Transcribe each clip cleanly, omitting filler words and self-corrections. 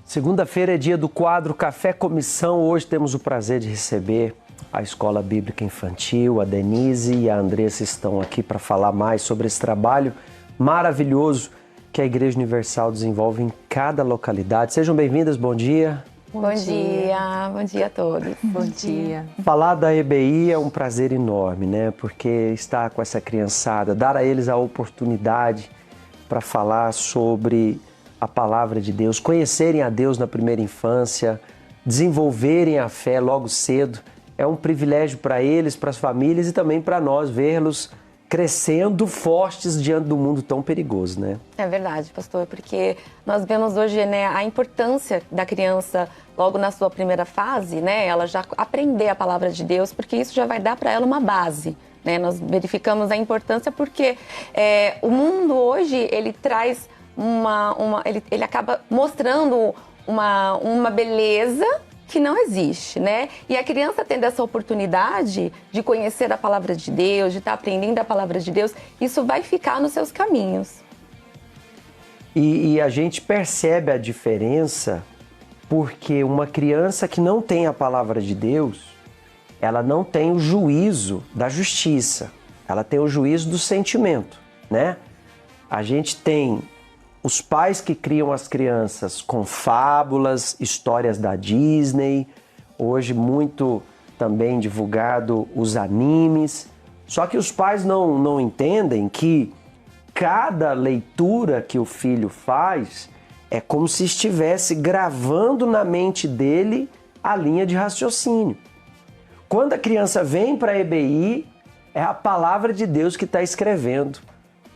Segunda-feira é dia do quadro Café Comissão. Hoje temos o prazer de receber a Escola Bíblica Infantil. A Denise e a Andressa estão aqui para falar mais sobre esse trabalho maravilhoso que a Igreja Universal desenvolve em cada localidade. Sejam bem-vindas, bom dia. Bom dia a todos. Bom dia. Falar da EBI é um prazer enorme, né? Porque estar com essa criançada, dar a eles a oportunidade para falar sobre a palavra de Deus, conhecerem a Deus na primeira infância, desenvolverem a fé logo cedo. É um privilégio para eles, para as famílias e também para nós vê-los crescendo fortes diante do mundo tão perigoso, né? É verdade, pastor, porque nós vemos hoje, né, a importância da criança logo na sua primeira fase, né, ela já aprender a palavra de Deus, porque isso já vai dar para ela uma base, né? Nós verificamos a importância porque o mundo hoje, ele traz ele acaba mostrando uma beleza que não existe, né? E a criança tendo essa oportunidade de conhecer a palavra de Deus, de estar aprendendo a palavra de Deus, isso vai ficar nos seus caminhos. E a gente percebe a diferença porque uma criança que não tem a palavra de Deus, ela não tem o juízo da justiça, ela tem o juízo do sentimento, né? A gente tem os pais que criam as crianças com fábulas, histórias da Disney, hoje muito também divulgado os animes. Só que os pais não entendem que cada leitura que o filho faz é como se estivesse gravando na mente dele a linha de raciocínio. Quando a criança vem para a EBI, é a palavra de Deus que está escrevendo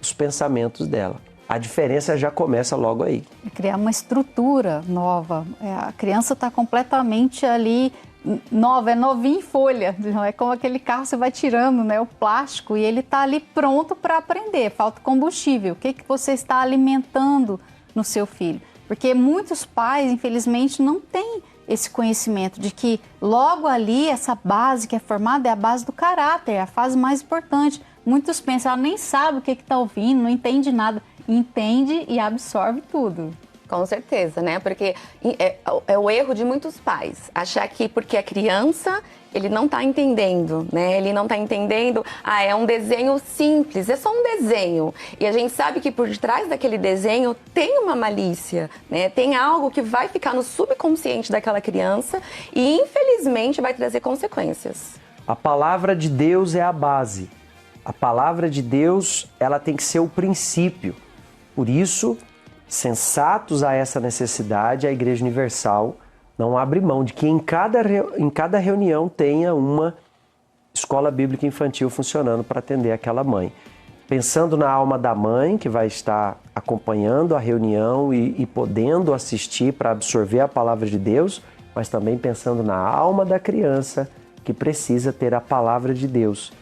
os pensamentos dela. A diferença já começa logo aí. É criar uma estrutura nova. A criança está completamente ali nova, é novinha em folha. É como aquele carro que você vai tirando, né, o plástico, e ele está ali pronto para aprender. Falta combustível. O que você está alimentando no seu filho? Porque muitos pais, infelizmente, não têm esse conhecimento de que logo ali, essa base que é formada é a base do caráter, é a fase mais importante. Muitos pensam, nem sabe o que está ouvindo, não entende nada. Entende e absorve tudo. Com certeza, né? Porque é o erro de muitos pais, achar que porque é criança, ele não está entendendo, né? Ele não está entendendo, é um desenho simples, é só um desenho. E a gente sabe que por trás daquele desenho tem uma malícia, né? Tem algo que vai ficar no subconsciente daquela criança e, infelizmente, vai trazer consequências. A palavra de Deus é a base. A palavra de Deus, ela tem que ser o princípio. Por isso, sensatos a essa necessidade, a Igreja Universal não abre mão de que em cada reunião tenha uma escola bíblica infantil funcionando para atender aquela mãe. Pensando na alma da mãe, que vai estar acompanhando a reunião e podendo assistir para absorver a palavra de Deus, mas também pensando na alma da criança, que precisa ter a palavra de Deus.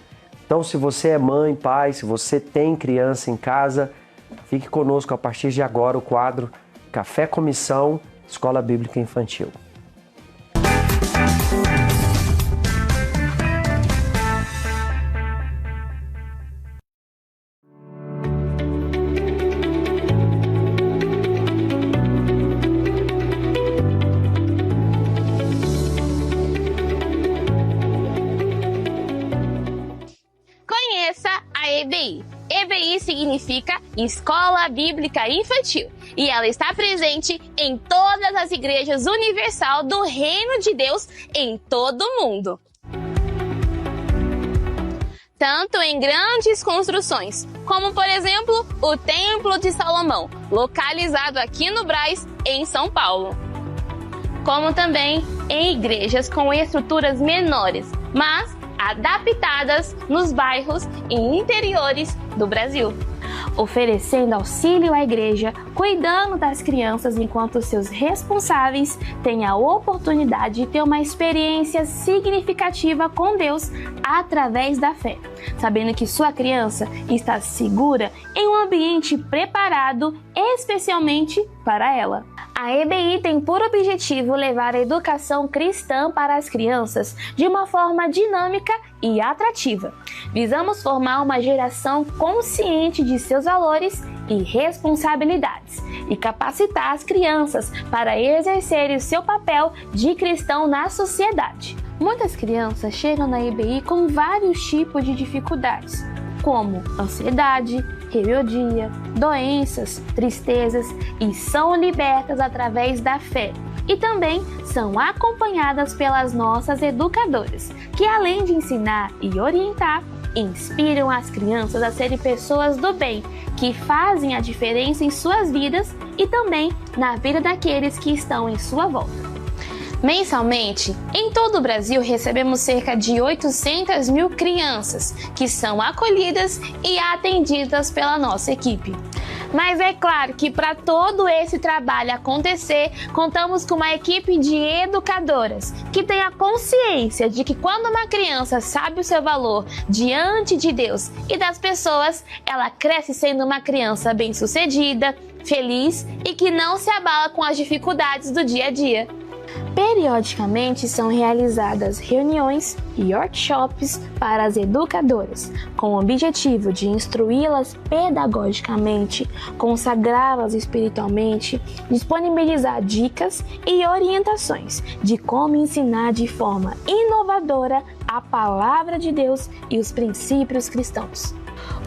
Então, se você é mãe, pai, se você tem criança em casa, fique conosco a partir de agora o quadro Café Comissão, Escola Bíblica Infantil. Conheça a EBI. EBI significa Escola Bíblica Infantil e ela está presente em todas as igrejas universal do Reino de Deus em todo o mundo. Tanto em grandes construções, como por exemplo o Templo de Salomão, localizado aqui no Brás, em São Paulo. Como também em igrejas com estruturas menores, mas adaptadas nos bairros e interiores do Brasil, oferecendo auxílio à igreja, cuidando das crianças enquanto seus responsáveis têm a oportunidade de ter uma experiência significativa com Deus através da fé, sabendo que sua criança está segura em um ambiente preparado especialmente para ela. A EBI tem por objetivo levar a educação cristã para as crianças de uma forma dinâmica e atrativa. Visamos formar uma geração consciente de seus valores e responsabilidades e capacitar as crianças para exercerem o seu papel de cristão na sociedade. Muitas crianças chegam na EBI com vários tipos de dificuldades, como ansiedade, rebeldia, doenças, tristezas, e são libertas através da fé. E também são acompanhadas pelas nossas educadoras, que além de ensinar e orientar, inspiram as crianças a serem pessoas do bem, que fazem a diferença em suas vidas e também na vida daqueles que estão em sua volta. Mensalmente, em todo o Brasil, recebemos cerca de 800 mil crianças que são acolhidas e atendidas pela nossa equipe. Mas é claro que para todo esse trabalho acontecer, contamos com uma equipe de educadoras que tem a consciência de que quando uma criança sabe o seu valor diante de Deus e das pessoas, ela cresce sendo uma criança bem-sucedida, feliz e que não se abala com as dificuldades do dia a dia. Periodicamente são realizadas reuniões e workshops para as educadoras, com o objetivo de instruí-las pedagogicamente, consagrá-las espiritualmente, disponibilizar dicas e orientações de como ensinar de forma inovadora a palavra de Deus e os princípios cristãos.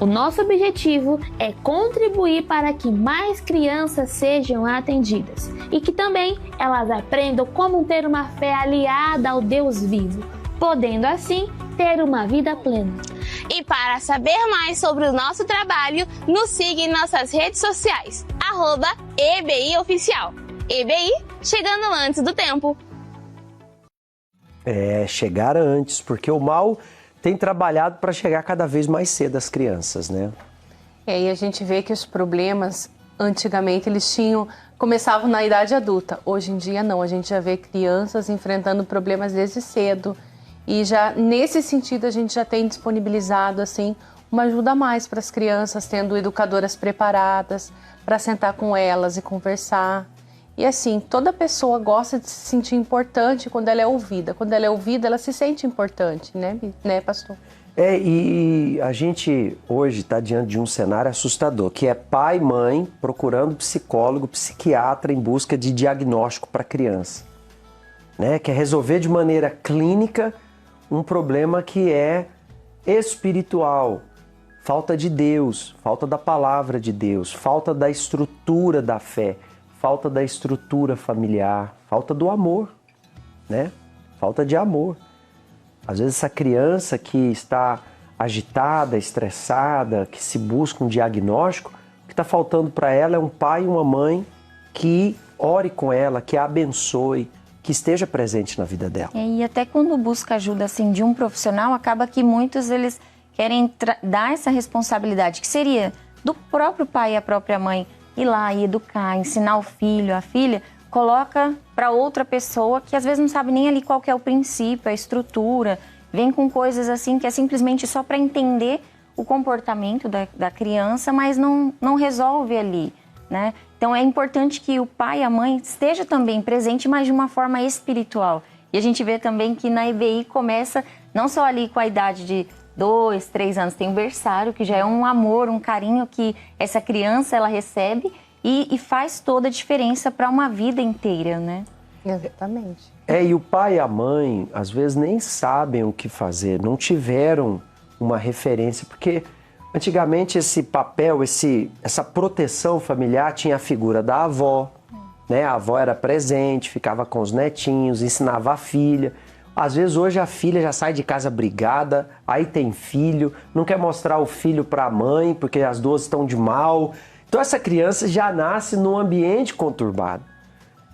O nosso objetivo é contribuir para que mais crianças sejam atendidas e que também elas aprendam como ter uma fé aliada ao Deus vivo, podendo assim ter uma vida plena. E para saber mais sobre o nosso trabalho, nos siga em nossas redes sociais, @EBIOficial. EBI, chegando antes do tempo. Chegar antes, porque o mal tem trabalhado para chegar cada vez mais cedo às crianças, né? E a gente vê que os problemas, antigamente, começavam na idade adulta. Hoje em dia, não. A gente já vê crianças enfrentando problemas desde cedo. E já, nesse sentido, a gente já tem disponibilizado, assim, uma ajuda a mais para as crianças, tendo educadoras preparadas para sentar com elas e conversar. E assim, toda pessoa gosta de se sentir importante quando ela é ouvida. Quando ela é ouvida, ela se sente importante, né, pastor? E a gente hoje está diante de um cenário assustador, que é pai e mãe procurando psicólogo, psiquiatra em busca de diagnóstico para a criança. Né? Quer resolver de maneira clínica um problema que é espiritual. Falta de Deus, falta da palavra de Deus, falta da estrutura da fé, falta da estrutura familiar, falta do amor, né? Falta de amor. Às vezes essa criança que está agitada, estressada, que se busca um diagnóstico, o que está faltando para ela é um pai e uma mãe que ore com ela, que a abençoe, que esteja presente na vida dela. E até quando busca ajuda assim, de um profissional, acaba que muitos eles querem dar essa responsabilidade, que seria do próprio pai e a própria mãe, ir lá e educar, ensinar o filho, a filha, coloca para outra pessoa que às vezes não sabe nem ali qual que é o princípio, a estrutura, vem com coisas assim que é simplesmente só para entender o comportamento da criança, mas não resolve ali, né? Então é importante que o pai e a mãe esteja também presente, mas de uma forma espiritual. E a gente vê também que na EBI começa não só ali com a idade de 2, 3 anos, tem o berçário, que já é um amor, um carinho que essa criança ela recebe e faz toda a diferença para uma vida inteira, né? Exatamente. E o pai e a mãe, às vezes, nem sabem o que fazer, não tiveram uma referência, porque antigamente esse papel, essa proteção familiar tinha a figura da avó, né? A avó era presente, ficava com os netinhos, ensinava a filha. Às vezes hoje a filha já sai de casa brigada, aí tem filho, não quer mostrar o filho para a mãe porque as duas estão de mal. Então essa criança já nasce num ambiente conturbado.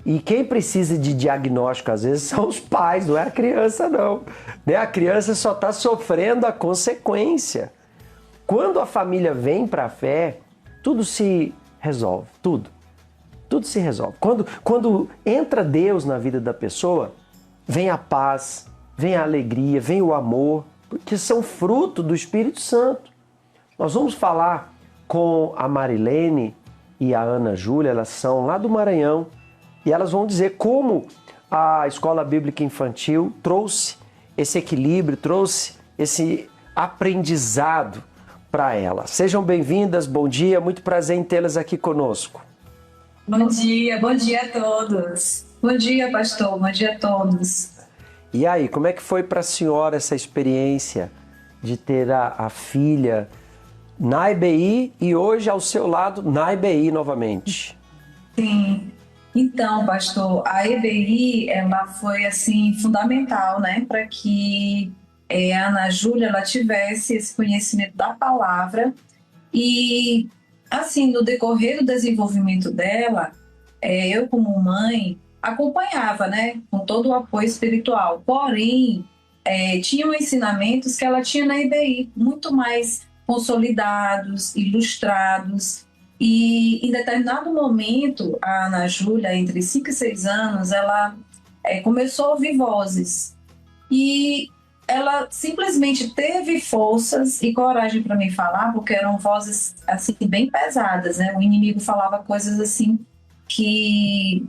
E quem precisa de diagnóstico às vezes são os pais, não é a criança não. Né? A criança só está sofrendo a consequência. Quando a família vem para a fé, tudo se resolve, tudo. Tudo se resolve. Quando entra Deus na vida da pessoa, vem a paz, vem a alegria, vem o amor, porque são fruto do Espírito Santo. Nós vamos falar com a Marilene e a Ana Júlia, elas são lá do Maranhão, E elas vão dizer como a Escola Bíblica Infantil trouxe esse equilíbrio, trouxe esse aprendizado para elas. Sejam bem-vindas, bom dia, muito prazer em tê-las aqui conosco. Bom dia a todos. Bom dia, pastor, bom dia a todos. E aí, como é que foi para a senhora essa experiência de ter a filha na IBI e hoje ao seu lado na IBI novamente? Sim. Então, pastor, a EBI, ela foi assim fundamental, né, para que a Ana Júlia ela tivesse esse conhecimento da palavra e assim no decorrer do desenvolvimento dela, eu como mãe acompanhava, né, com todo o apoio espiritual. Porém, tinham ensinamentos que ela tinha na EBI muito mais consolidados, ilustrados. E em determinado momento, a Ana Júlia, entre 5 e 6 anos, ela começou a ouvir vozes. E ela simplesmente teve forças e coragem para me falar, porque eram vozes assim bem pesadas, né? O inimigo falava coisas assim que,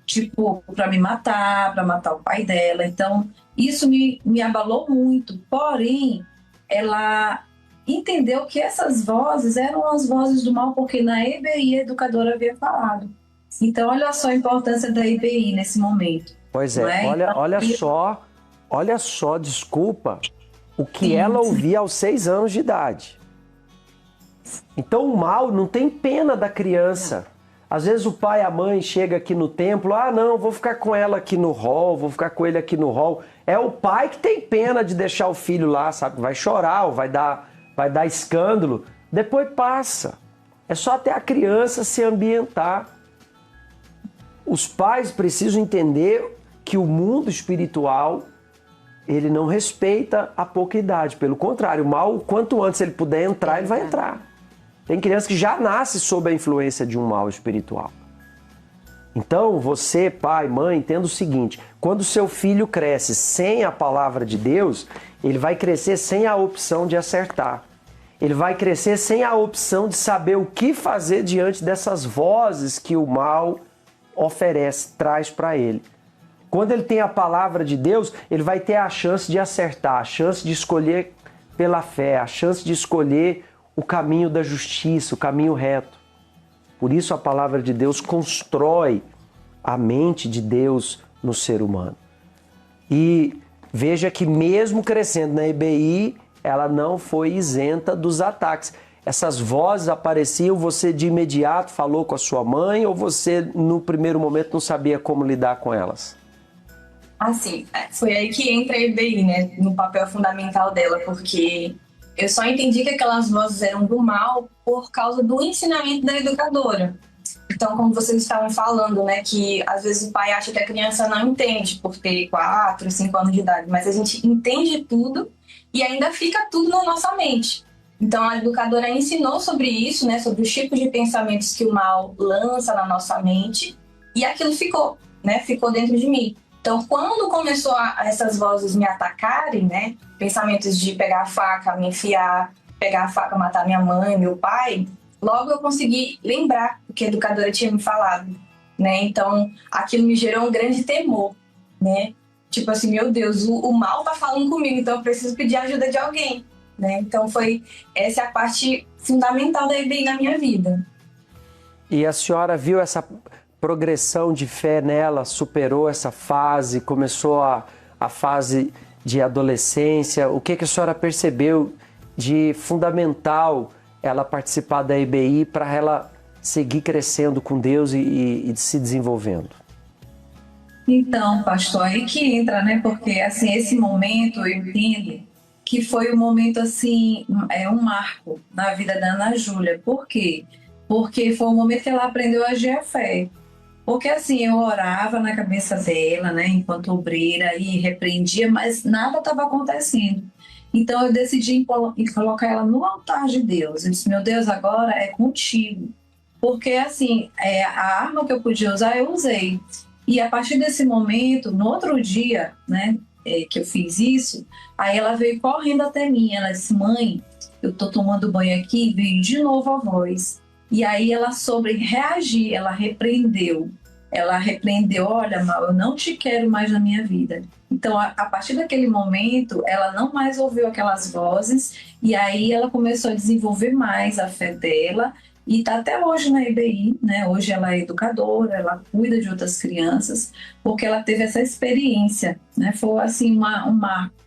tipo, para me matar, para matar o pai dela. Então, isso me abalou muito. Porém, ela entendeu que essas vozes eram as vozes do mal, porque na EBI a educadora havia falado. Então, olha só a importância da EBI nesse momento. Pois é, olha só, desculpa, o que Sim. ela ouvia aos 6 anos de idade. Então o mal não tem pena da criança. Às vezes o pai e a mãe chegam aqui no templo, não, vou ficar com ela aqui no hall, vou ficar com ele aqui no hall. É o pai que tem pena de deixar o filho lá, sabe? Vai chorar ou vai dar escândalo, depois passa. É só até a criança se ambientar. Os pais precisam entender que o mundo espiritual, ele não respeita a pouca idade. Pelo contrário, o mal, quanto antes ele puder entrar, ele vai entrar. Tem criança que já nasce sob a influência de um mal espiritual. Então, você, pai, mãe, entenda o seguinte: quando seu filho cresce sem a palavra de Deus, ele vai crescer sem a opção de acertar. Ele vai crescer sem a opção de saber o que fazer diante dessas vozes que o mal oferece, traz para ele. Quando ele tem a palavra de Deus, ele vai ter a chance de acertar, a chance de escolher pela fé, a chance de escolher o caminho da justiça, o caminho reto. Por isso a palavra de Deus constrói a mente de Deus no ser humano. E veja que mesmo crescendo na EBI, ela não foi isenta dos ataques. Essas vozes apareciam, você de imediato falou com a sua mãe ou você no primeiro momento não sabia como lidar com elas? Assim, foi aí que entra a EBI, né, no papel fundamental dela, porque eu só entendi que aquelas vozes eram do mal por causa do ensinamento da educadora. Então, como vocês estavam falando, né, que às vezes o pai acha que a criança não entende por ter 4, 5 anos de idade, mas a gente entende tudo e ainda fica tudo na nossa mente. Então, a educadora ensinou sobre isso, né, sobre os tipos de pensamentos que o mal lança na nossa mente e aquilo ficou, né, ficou dentro de mim. Então, quando começou essas vozes me atacarem, né, pensamentos de pegar a faca, me enfiar, pegar a faca, matar minha mãe, meu pai, logo eu consegui lembrar o que a educadora tinha me falado, né? Então, aquilo me gerou um grande temor, né? Tipo assim, meu Deus, o mal tá falando comigo, então eu preciso pedir ajuda de alguém, né? Então, essa é a parte fundamental da EBI na minha vida. E a senhora viu essa progressão de fé nela, superou essa fase, começou a fase de adolescência. O que a senhora percebeu de fundamental ela participar da EBI para ela seguir crescendo com Deus e se desenvolvendo? Então, pastor, aí que entra, né? Porque, assim, esse momento, eu entendo que foi um momento, assim, um marco na vida da Ana Júlia. Por quê? Porque foi o momento que ela aprendeu a agir a fé. Porque, assim, eu orava na cabeça dela, né, enquanto obreira, e repreendia, mas nada estava acontecendo. Então, eu decidi colocar ela no altar de Deus. Eu disse, meu Deus, agora é contigo. Porque, assim, a arma que eu podia usar, eu usei. E a partir desse momento, no outro dia, né, que eu fiz isso, aí ela veio correndo até mim. Ela disse, mãe, eu tô tomando banho aqui, e veio de novo a voz. E aí ela soube reagir, ela repreendeu. ela repreendeu: olha, Mal, eu não te quero mais na minha vida. Então, a partir daquele momento, ela não mais ouviu aquelas vozes, e aí ela começou a desenvolver mais a fé dela, e está até hoje na EBI, né? Hoje ela é educadora, ela cuida de outras crianças, porque ela teve essa experiência, né? Foi assim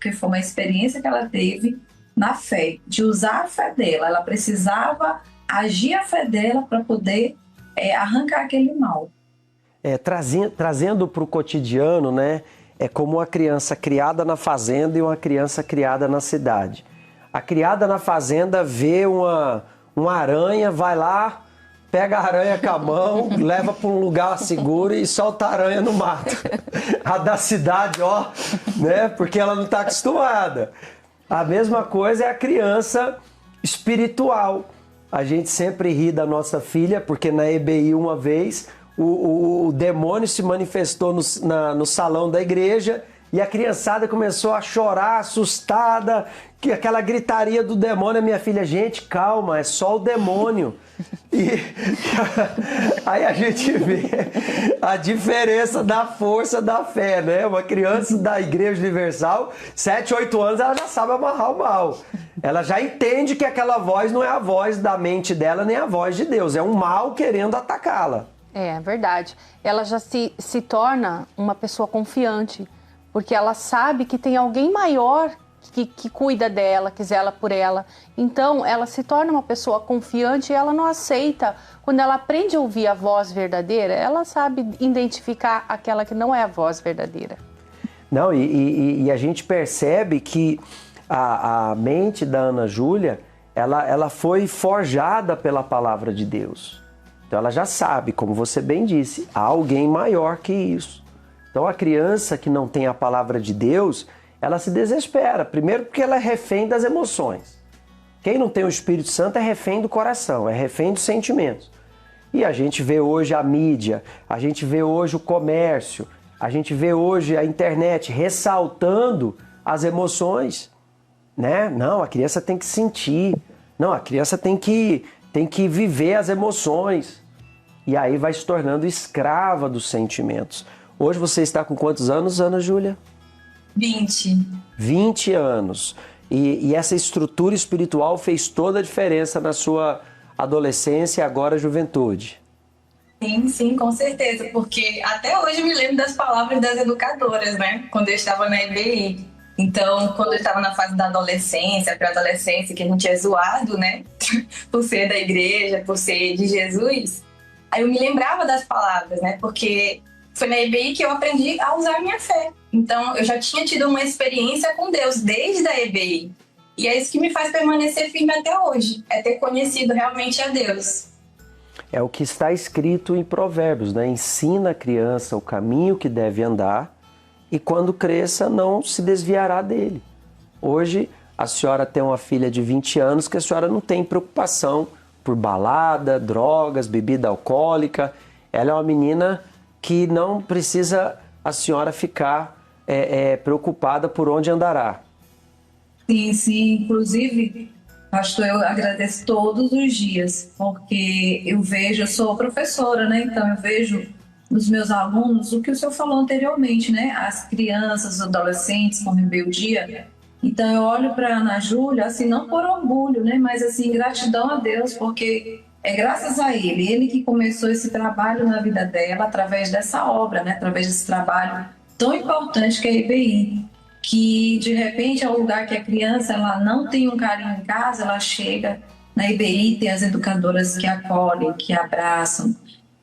que foi uma experiência que ela teve na fé, de usar a fé dela. Ela precisava agir a fé dela para poder arrancar aquele mal. Trazendo para o cotidiano, né? É como uma criança criada na fazenda e uma criança criada na cidade. A criada na fazenda vê uma aranha, vai lá, pega a aranha com a mão, leva para um lugar seguro e solta a aranha no mato. A da cidade, né? Porque ela não está acostumada. A mesma coisa é a criança espiritual. A gente sempre ri da nossa filha, porque na EBI uma vez o demônio se manifestou no salão da igreja e a criançada começou a chorar, assustada, que aquela gritaria do demônio. A minha filha: gente, calma, é só o demônio. E aí a gente vê a diferença da força da fé, né? Uma criança da Igreja Universal, 7, 8 anos, ela já sabe amarrar o mal. Ela já entende que aquela voz não é a voz da mente dela, nem a voz de Deus. É um mal querendo atacá-la. É verdade. Ela já se torna uma pessoa confiante, porque ela sabe que tem alguém maior que cuida dela, que zela por ela. Então, ela se torna uma pessoa confiante e ela não aceita. Quando ela aprende a ouvir a voz verdadeira, ela sabe identificar aquela que não é a voz verdadeira. Não, e a gente percebe que a mente da Ana Júlia, ela foi forjada pela palavra de Deus. Então, ela já sabe, como você bem disse, há alguém maior que isso. Então, a criança que não tem a palavra de Deus, ela se desespera. Primeiro porque ela é refém das emoções. Quem não tem o Espírito Santo é refém do coração, é refém dos sentimentos. E a gente vê hoje a mídia, a gente vê hoje o comércio, a gente vê hoje a internet ressaltando as emoções, né? Não, a criança tem que sentir. Não, a criança tem que viver as emoções. E aí vai se tornando escrava dos sentimentos. Hoje você está com quantos anos, Ana Júlia? 20. 20 anos. E essa estrutura espiritual fez toda a diferença na sua adolescência e agora juventude. Sim, com certeza, porque até hoje eu me lembro das palavras das educadoras, né? Quando eu estava na EBI. Então, quando eu estava na fase da adolescência, pré-adolescência, que a gente é zoado, né? Por ser da igreja, por ser de Jesus. Aí eu me lembrava das palavras, né? Porque foi na EBI que eu aprendi a usar a minha fé. Então, eu já tinha tido uma experiência com Deus desde a EBI. E é isso que me faz permanecer firme até hoje. É ter conhecido realmente a Deus. É o que está escrito em Provérbios, né? Ensina a criança o caminho que deve andar e quando cresça não se desviará dele. Hoje, a senhora tem uma filha de 20 anos que a senhora não tem preocupação por balada, drogas, bebida alcoólica. Ela é uma menina que não precisa a senhora ficar preocupada por onde andará. Sim. Inclusive, pastor, eu agradeço todos os dias, porque eu sou professora, né? Então eu vejo nos meus alunos o que o senhor falou anteriormente, né? As crianças, os adolescentes com rebeldia. Então eu olho para a Ana Júlia, assim, não por orgulho, né? Mas assim, gratidão a Deus, porque é graças a ele que começou esse trabalho na vida dela, através dessa obra, né? Através desse trabalho tão importante que é a EBI, que de repente é um lugar que a criança ela não tem um carinho em casa, ela chega na EBI, tem as educadoras que acolhem, que abraçam.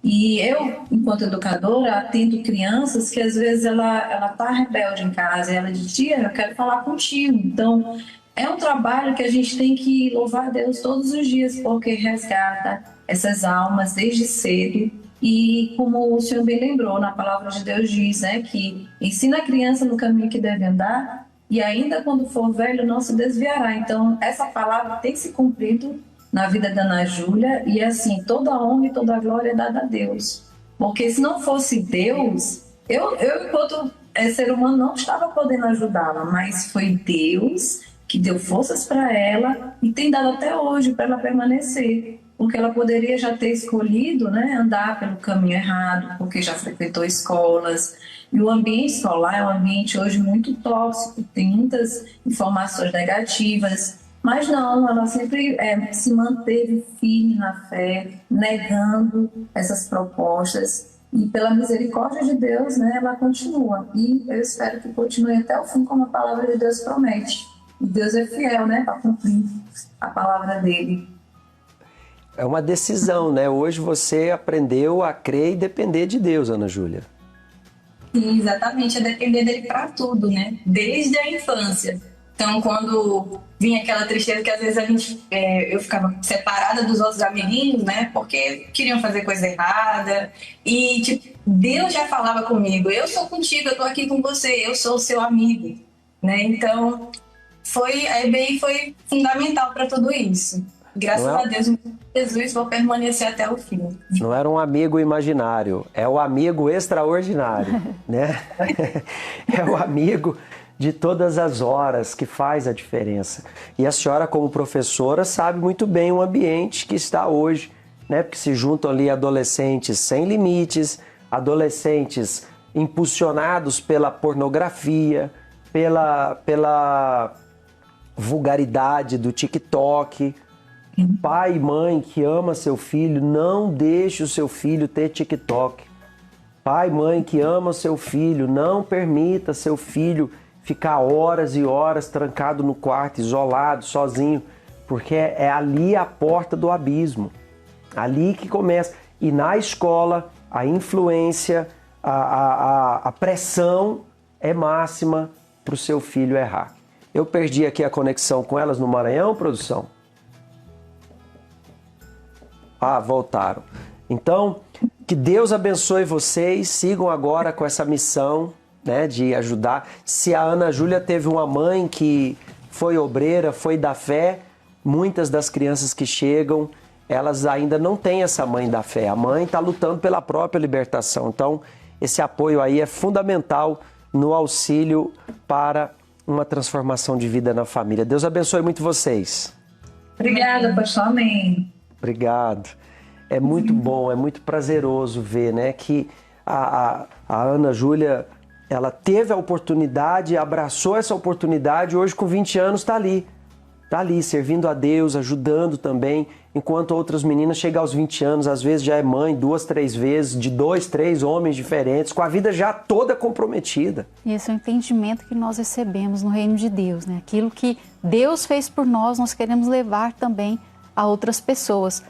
E eu, enquanto educadora, atendo crianças que às vezes ela tá rebelde em casa, e ela diz: tia, eu quero falar contigo. Então, é um trabalho que a gente tem que louvar a Deus todos os dias, porque resgata essas almas desde cedo. E como o senhor bem lembrou, na palavra de Deus diz, né, que ensina a criança no caminho que deve andar e ainda quando for velho não se desviará. Então, essa palavra tem se cumprido na vida da Ana Júlia e assim, toda a honra e toda a glória é dada a Deus. Porque se não fosse Deus, eu enquanto ser humano não estava podendo ajudá-la, mas foi Deus que deu forças para ela e tem dado até hoje para ela permanecer, porque ela poderia já ter escolhido, né, andar pelo caminho errado, porque já frequentou escolas, e o ambiente escolar é um ambiente hoje muito tóxico, tem muitas informações negativas, mas não, ela sempre se manteve firme na fé, negando essas propostas, e pela misericórdia de Deus, né, ela continua, e eu espero que continue até o fim, como a palavra de Deus promete. E Deus é fiel, né, para cumprir a palavra dele. É uma decisão, né? Hoje você aprendeu a crer e depender de Deus, Ana Júlia. Sim, exatamente, é depender dele para tudo, né? Desde a infância. Então, quando vinha aquela tristeza que às vezes eu ficava separada dos outros amiguinhos, né? Porque queriam fazer coisa errada. E, tipo, Deus já falava comigo, eu sou contigo, eu tô aqui com você, eu sou o seu amigo, né? Então, a EBI foi fundamental para tudo isso. Graças a Deus, Jesus, vou permanecer até o fim. Não era um amigo imaginário, é o amigo extraordinário, né? É o amigo de todas as horas que faz a diferença. E a senhora, como professora, sabe muito bem o ambiente que está hoje, né? Porque se juntam ali adolescentes sem limites, adolescentes impulsionados pela pornografia, pela vulgaridade do TikTok. Pai e mãe que ama seu filho, não deixe o seu filho ter TikTok. Pai e mãe que ama seu filho, não permita seu filho ficar horas e horas trancado no quarto, isolado, sozinho, porque é ali a porta do abismo. Ali que começa. E na escola, a influência, a pressão é máxima para o seu filho errar. Eu perdi aqui a conexão com elas no Maranhão, produção? Ah, voltaram. Então, que Deus abençoe vocês, sigam agora com essa missão, né, de ajudar. Se a Ana Júlia teve uma mãe que foi obreira, foi da fé, muitas das crianças que chegam, elas ainda não têm essa mãe da fé. A mãe está lutando pela própria libertação. Então, esse apoio aí é fundamental no auxílio para uma transformação de vida na família. Deus abençoe muito vocês. Obrigada, pastor. Amém. Obrigado. É muito bom, é muito prazeroso ver, né, que a Ana Júlia, ela teve a oportunidade, abraçou essa oportunidade, hoje com 20 anos está ali, servindo a Deus, ajudando também, enquanto outras meninas chegam aos 20 anos, às vezes já é mãe 2, 3 vezes, de 2, 3 homens diferentes, com a vida já toda comprometida. Esse é o entendimento que nós recebemos no reino de Deus, né? Aquilo que Deus fez por nós queremos levar também a outras pessoas.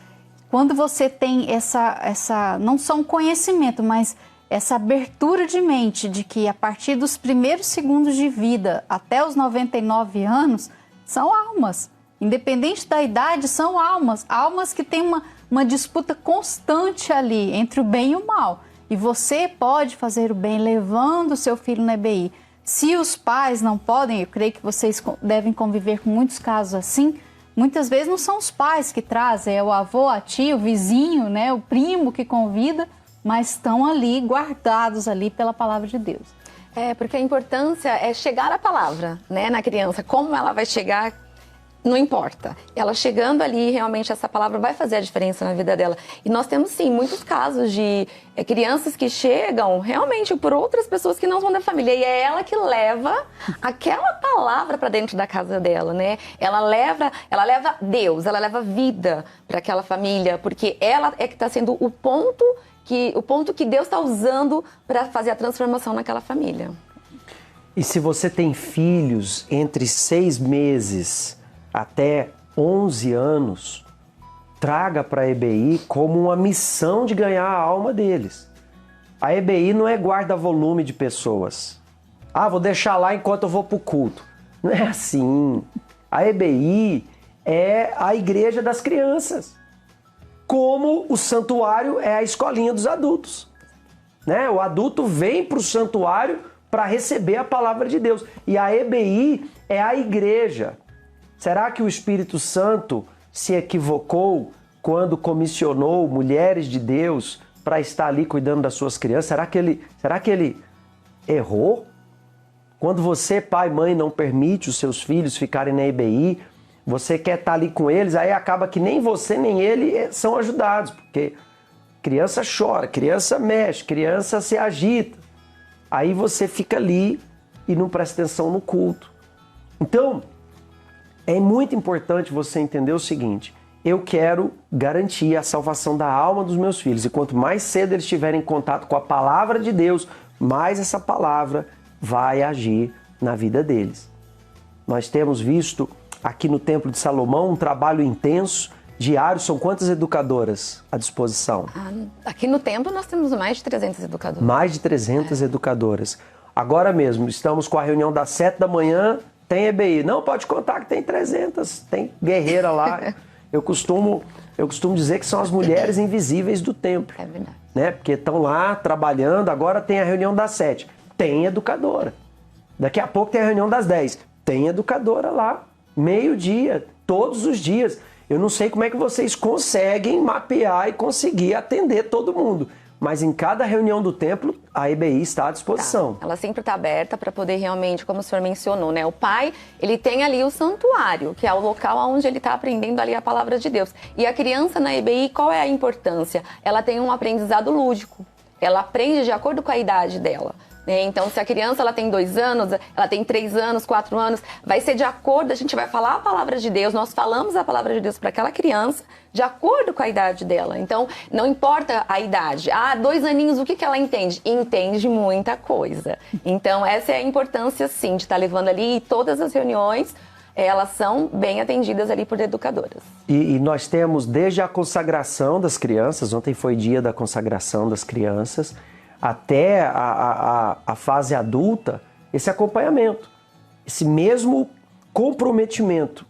Quando você tem essa não só um conhecimento, mas essa abertura de mente de que a partir dos primeiros segundos de vida até os 99 anos, são almas. Independente da idade, são almas. Almas que têm uma disputa constante ali entre o bem e o mal. E você pode fazer o bem levando o seu filho na EBI. Se os pais não podem, eu creio que vocês devem conviver com muitos casos assim. Muitas vezes não são os pais que trazem, é o avô, a tia, o vizinho, né, o primo que convida, mas estão ali guardados ali pela palavra de Deus. Porque a importância é chegar a palavra, né, na criança. Como ela vai chegar, não importa. Ela chegando ali, realmente essa palavra vai fazer a diferença na vida dela. E nós temos, sim, muitos casos de crianças que chegam realmente por outras pessoas que não são da família. E é ela que leva aquela palavra para dentro da casa dela, né? Ela leva Deus, ela leva vida para aquela família, porque ela é que está sendo o ponto que Deus está usando para fazer a transformação naquela família. E se você tem filhos entre 6 meses até 11 anos, traga para a EBI como uma missão de ganhar a alma deles. A EBI não é guarda-volume de pessoas. Ah, vou deixar lá enquanto eu vou para o culto. Não é assim. A EBI é a igreja das crianças. Como o santuário é a escolinha dos adultos. Né? O adulto vem para o santuário para receber a palavra de Deus. E a EBI é a igreja. Será que o Espírito Santo se equivocou quando comissionou mulheres de Deus para estar ali cuidando das suas crianças? Será que ele errou? Quando você, pai, mãe, não permite os seus filhos ficarem na EBI, você quer estar ali com eles, aí acaba que nem você nem ele são ajudados, porque criança chora, criança mexe, criança se agita. Aí você fica ali e não presta atenção no culto. Então, é muito importante você entender o seguinte: eu quero garantir a salvação da alma dos meus filhos. E quanto mais cedo eles estiverem em contato com a palavra de Deus, mais essa palavra vai agir na vida deles. Nós temos visto aqui no Templo de Salomão um trabalho intenso, diário. São quantas educadoras à disposição? Aqui no templo nós temos mais de 300 educadoras. Mais de 300 educadoras. Agora mesmo, estamos com a reunião das 7 da manhã, tem EBI. Não, pode contar que tem 300, tem guerreira lá. Eu costumo dizer que são as mulheres invisíveis do templo. É verdade. Né? Porque estão lá trabalhando, agora tem a reunião das 7. Tem educadora. Daqui a pouco tem a reunião das 10. Tem educadora lá. Meio-dia, todos os dias. Eu não sei como é que vocês conseguem mapear e conseguir atender todo mundo. Mas em cada reunião do templo, a EBI está à disposição. Ela sempre está aberta para poder realmente, como o senhor mencionou, né? O pai, ele tem ali o santuário, que é o local onde ele está aprendendo ali a palavra de Deus. E a criança na EBI, qual é a importância? Ela tem um aprendizado lúdico. Ela aprende de acordo com a idade dela. Então, se a criança ela tem 2 anos, ela tem 3 anos, 4 anos, vai ser de acordo, a gente vai falar a palavra de Deus, nós falamos a palavra de Deus para aquela criança de acordo com a idade dela. Então, não importa a idade. 2 aninhos, o que ela entende? Entende muita coisa. Então, essa é a importância, sim, de estar levando ali, e todas as reuniões, elas são bem atendidas ali por educadoras. E nós temos desde a consagração das crianças, ontem foi dia da consagração das crianças, até a fase adulta, esse acompanhamento, esse mesmo comprometimento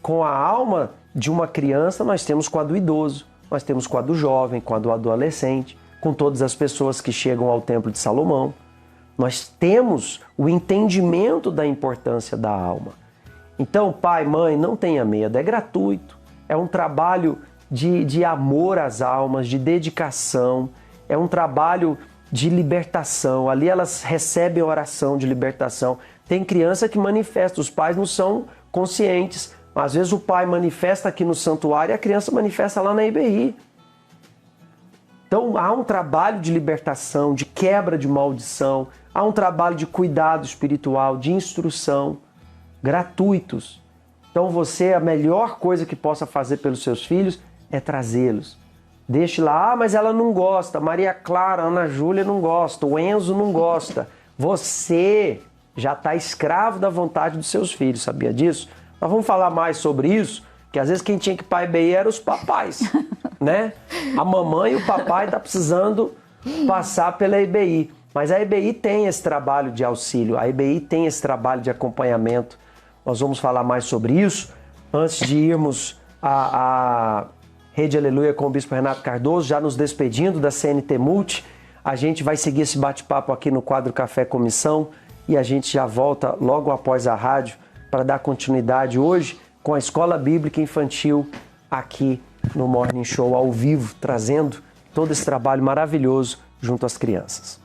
com a alma de uma criança, nós temos com a do idoso, nós temos com a do jovem, com a do adolescente, com todas as pessoas que chegam ao Templo de Salomão. Nós temos o entendimento da importância da alma. Então, pai, mãe, não tenha medo, é gratuito, é um trabalho de amor às almas, de dedicação, é um trabalho de libertação. Ali elas recebem oração de libertação. Tem criança que manifesta, os pais não são conscientes. Às vezes o pai manifesta aqui no santuário e a criança manifesta lá na EBI. Então há um trabalho de libertação, de quebra de maldição, há um trabalho de cuidado espiritual, de instrução, gratuitos. Então você, a melhor coisa que possa fazer pelos seus filhos é trazê-los. Deixe lá, mas ela não gosta, Maria Clara, Ana Júlia não gosta, o Enzo não gosta. Você já está escravo da vontade dos seus filhos, sabia disso? Nós vamos falar mais sobre isso, que às vezes quem tinha que ir para a EBI eram os papais, né? A mamãe e o papai estão precisando passar pela EBI. Mas a EBI tem esse trabalho de auxílio, a EBI tem esse trabalho de acompanhamento. Nós vamos falar mais sobre isso antes de irmos a Rede Aleluia com o Bispo Renato Cardoso, já nos despedindo da CNT Multi. A gente vai seguir esse bate-papo aqui no quadro Café com Missão e a gente já volta logo após a rádio para dar continuidade hoje com a Escola Bíblica Infantil aqui no Morning Show ao vivo, trazendo todo esse trabalho maravilhoso junto às crianças.